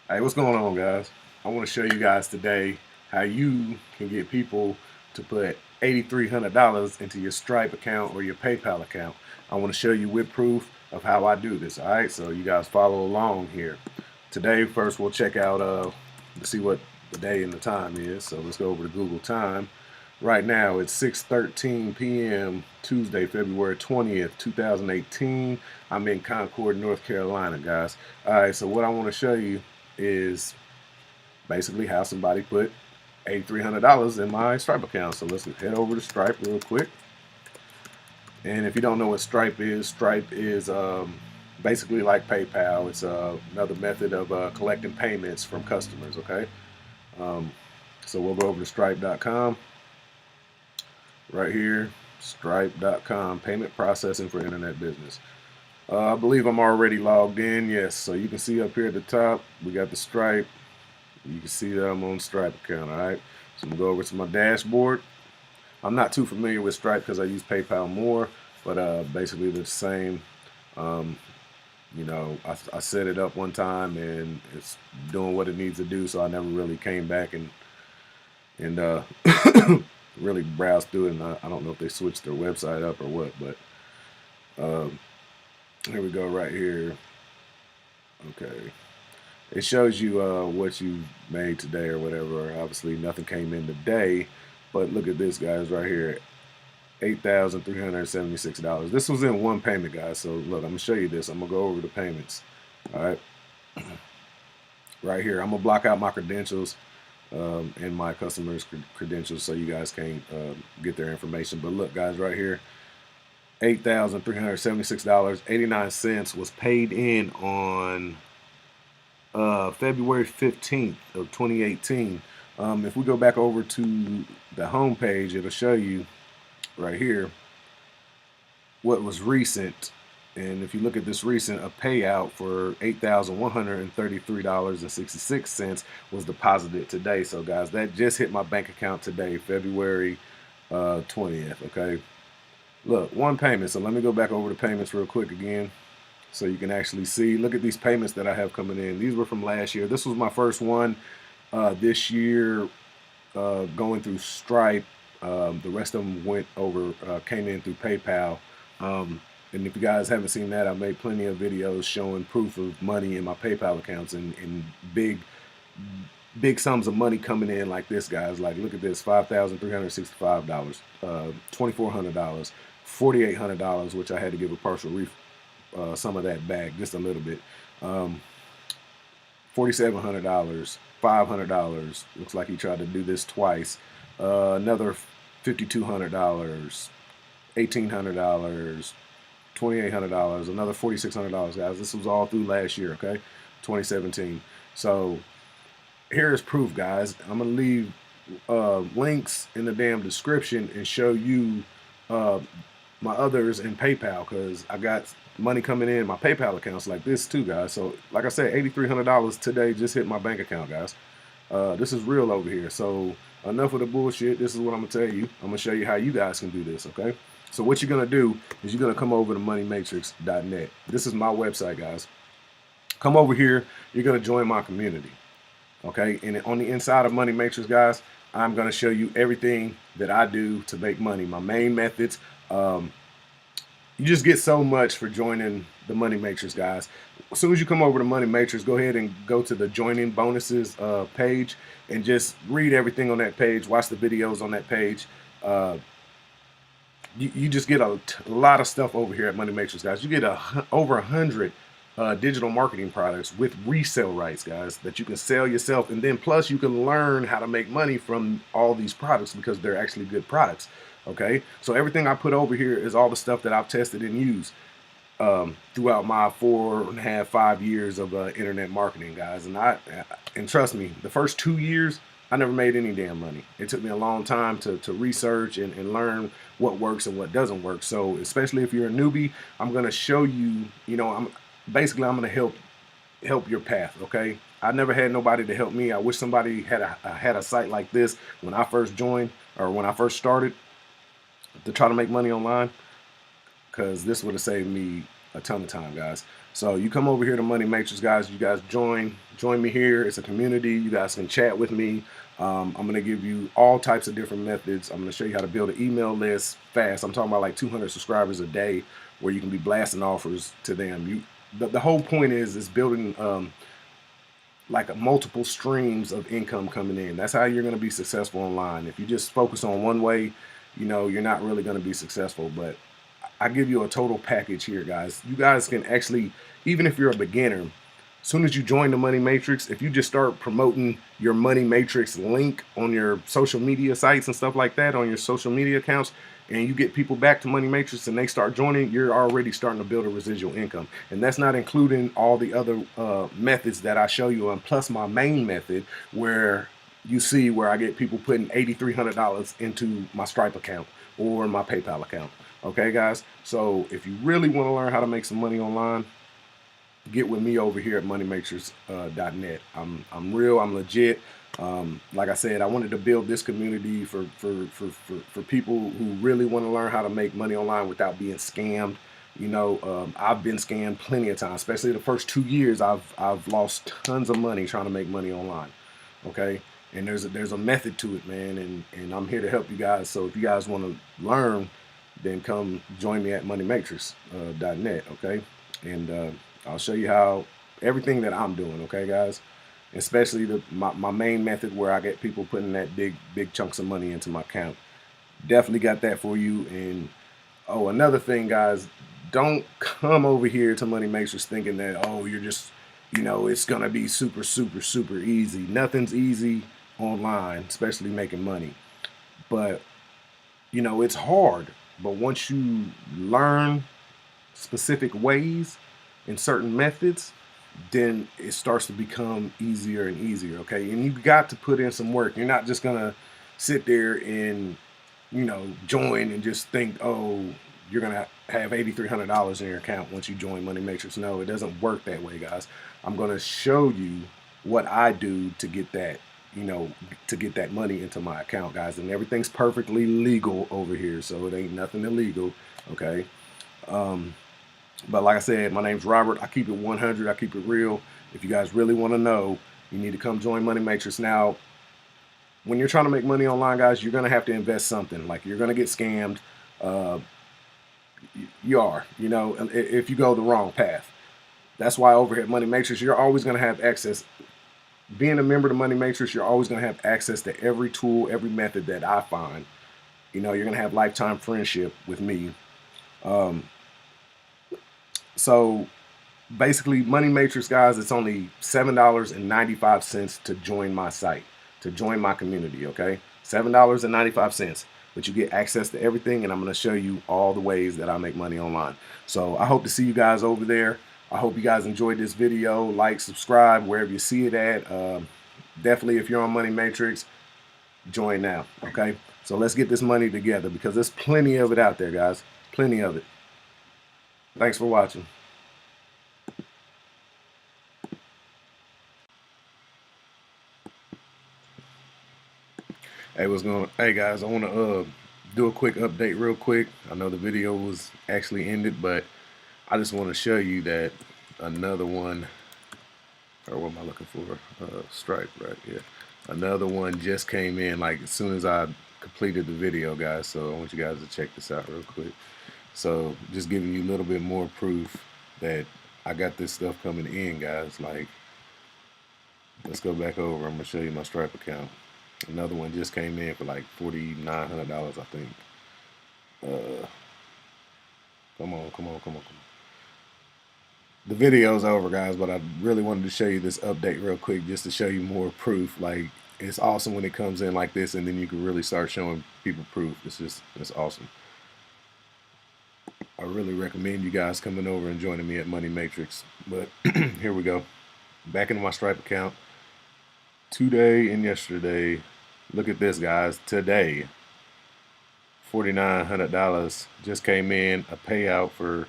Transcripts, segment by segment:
Hey, what's going on, guys? I want to show you guys today how you can get people to put $8,300 into your Stripe account or your PayPal account. I want to show you with proof of how I do this. All right, so you guys follow along here. Today, first we'll check out to see what the day and the time is. So let's go over to Google Time. Right now it's 6:13 p.m. Tuesday, February 20th, 2018. I'm in Concord, North Carolina, guys. All right, so what I want to show you is basically how somebody put $8,300 in my Stripe account. So let's head over to Stripe real quick. And if you don't know what Stripe is basically like PayPal. It's another method of collecting payments from customers. Okay, um, so we'll go over to Stripe.com right here. Stripe.com, payment processing for internet business. I believe I'm already logged in. Yes, so you can see up here at the top we got the Stripe. You can see that I'm on Stripe account. All right, so I'm gonna go over to my dashboard. I'm not too familiar with Stripe because I use PayPal more, but basically the same. Um, I set it up one time and it's doing what it needs to do, so I never really came back and really browsed through it. And I don't know if they switched their website up or what, but um, here we go right here. Okay, it shows you what you made today or whatever. Obviously, nothing came in today, but look at this, guys, right here. $8,376. This was in one payment, guys. So look, I'm gonna show you this. I'm gonna go over the payments. All right, right here. I'm gonna block out my credentials and my customers' credentials so you guys can't get their information. But look, guys, right here, $8,376.89 was paid in on February 15th of 2018. If we go back over to the home page, it'll show you right here what was recent. And if you look at this recent, a payout for $8,133.66 was deposited today. So guys, that just hit my bank account today, February 20th. Okay, look, one payment. So let me go back over the payments real quick again so you can actually see. Look at these payments that I have coming in. These were from last year. This was my first one this year going through Stripe. The rest of them came in through PayPal. And if you guys haven't seen that, I made plenty of videos showing proof of money in my PayPal accounts and big sums of money coming in like this, guys. Like, look at this: $5,365, $2,400, $4,800, which I had to give a partial some of that back, just a little bit. $4,700, $500. Looks like he tried to do this twice. Another $5,200, $1,800, $2,800, another $4,600, guys. This was all through last year, okay, 2017. So here's proof, guys. I'm gonna leave links in the damn description and show you my others in PayPal, because I got money coming in my PayPal accounts like this too, guys. So like I said, $8,300 today just hit my bank account, guys. This is real over here. So enough of the bullshit. This is what I'm gonna tell you. I'm gonna show you how you guys can do this, okay? So what you're gonna do is you're gonna come over to moneymatrix.net. This is my website, guys. Come over here. You're gonna join my community, okay? And on the inside of Money Matrix, guys, I'm gonna show you everything that I do to make money. My main methods. You just get so much for joining the Money Matrix, guys. As soon as you come over to Money Matrix, go ahead and go to the joining bonuses page and just read everything on that page. Watch the videos on that page. You just get a lot of stuff over here at Money Matrix, guys. You get over 100 digital marketing products with resale rights, guys, that you can sell yourself. And then plus you can learn how to make money from all these products because they're actually good products. Okay, so everything I put over here is all the stuff that I've tested and used throughout my 4.5, 5 years of internet marketing, guys. And trust me, the first 2 years I never made any damn money. It took me a long time to research and learn what works and what doesn't work. So especially if you're a newbie, I'm gonna show you. I'm gonna help your path. Okay, I never had nobody to help me. I wish somebody had a site like this when I first joined or when I first started to try to make money online, because this would have saved me a ton of time, guys. So you come over here to Money Matrix, guys. You guys join me here. It's a community. You guys can chat with me. I'm going to give you all types of different methods. I'm going to show you how to build an email list fast. I'm talking about like 200 subscribers a day where you can be blasting offers to them. The whole point is building like multiple streams of income coming in. That's how you're going to be successful online. If you just focus on one way, you're not really going to be successful. But I give you a total package here, guys. You guys can actually, even if you're a beginner, as soon as you join the Money Matrix, if you just start promoting your Money Matrix link on your social media sites and stuff like that, on your social media accounts, and you get people back to Money Matrix and they start joining, you're already starting to build a residual income. And that's not including all the other methods that I show you, and plus my main method where you see where I get people putting $8,300 into my Stripe account or my PayPal account. Okay, guys? So if you really want to learn how to make some money online, get with me over here at moneymatrix.net. I'm real. I'm legit. Like I said, I wanted to build this community for people who really want to learn how to make money online without being scammed. I've been scammed plenty of times, especially the first 2 years. I've lost tons of money trying to make money online. Okay, and there's a method to it, man, and I'm here to help you guys. So if you guys want to learn, then come join me at moneymatrix.net. Okay, and I'll show you how everything that I'm doing, okay, guys? Especially my main method where I get people putting that big chunks of money into my account. Definitely got that for you. And oh, another thing, guys, don't come over here to Money Matrix thinking that, oh, you're just, it's gonna be super easy. Nothing's easy online, especially making money. But it's hard. But once you learn specific ways in certain methods, then it starts to become easier and easier. Okay, and you got to put in some work. You're not just gonna sit there and join and just think, oh, you're gonna have $8,300 in your account once you join Money Matrix. No, it doesn't work that way, guys. I'm gonna show you what I do to get that to get that money into my account, guys, and everything's perfectly legal over here, so it ain't nothing illegal. Okay, but like I said, my name's Robert. I keep it 100. I keep it real. If you guys really want to know, you need to come join Money Matrix. Now, when you're trying to make money online, guys, you're going to have to invest something. Like, you're going to get scammed. You are, if you go the wrong path. That's why over here at Money Matrix, you're always going to have access. Being a member of Money Matrix, you're always going to have access to every tool, every method that I find. You're going to have lifetime friendship with me. So basically, Money Matrix, guys, it's only $7.95 to join my site, to join my community, okay? $7.95, but you get access to everything, and I'm going to show you all the ways that I make money online. So I hope to see you guys over there. I hope you guys enjoyed this video. Like, subscribe, wherever you see it at. Definitely, if you're on Money Matrix, join now, okay? So let's get this money together, because there's plenty of it out there, guys. Plenty of it. Thanks for watching. Hey, what's going on? Hey, guys, I want to do a quick update real quick. I know the video was actually ended, but I just want to show you that another one, or what am I looking for? Stripe, right? Yeah. Another one just came in like as soon as I completed the video, guys. So I want you guys to check this out real quick. So just giving you a little bit more proof that I got this stuff coming in, guys. Like, let's go back over. I'm gonna show you my Stripe account. Another one just came in for like $4,900, I think. Come on. The video's over, guys, but I really wanted to show you this update real quick just to show you more proof. Like, it's awesome when it comes in like this, and then you can really start showing people proof. It's awesome. I really recommend you guys coming over and joining me at Money Matrix. But here we go. Back into my Stripe account. Today and yesterday. Look at this, guys. Today, $4,900 just came in. A payout for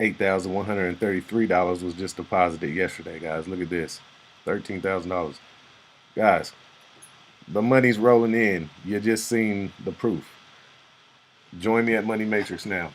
$8,133 was just deposited yesterday, guys. Look at this. $13,000. Guys, the money's rolling in. You just seen the proof. Join me at Money Matrix now.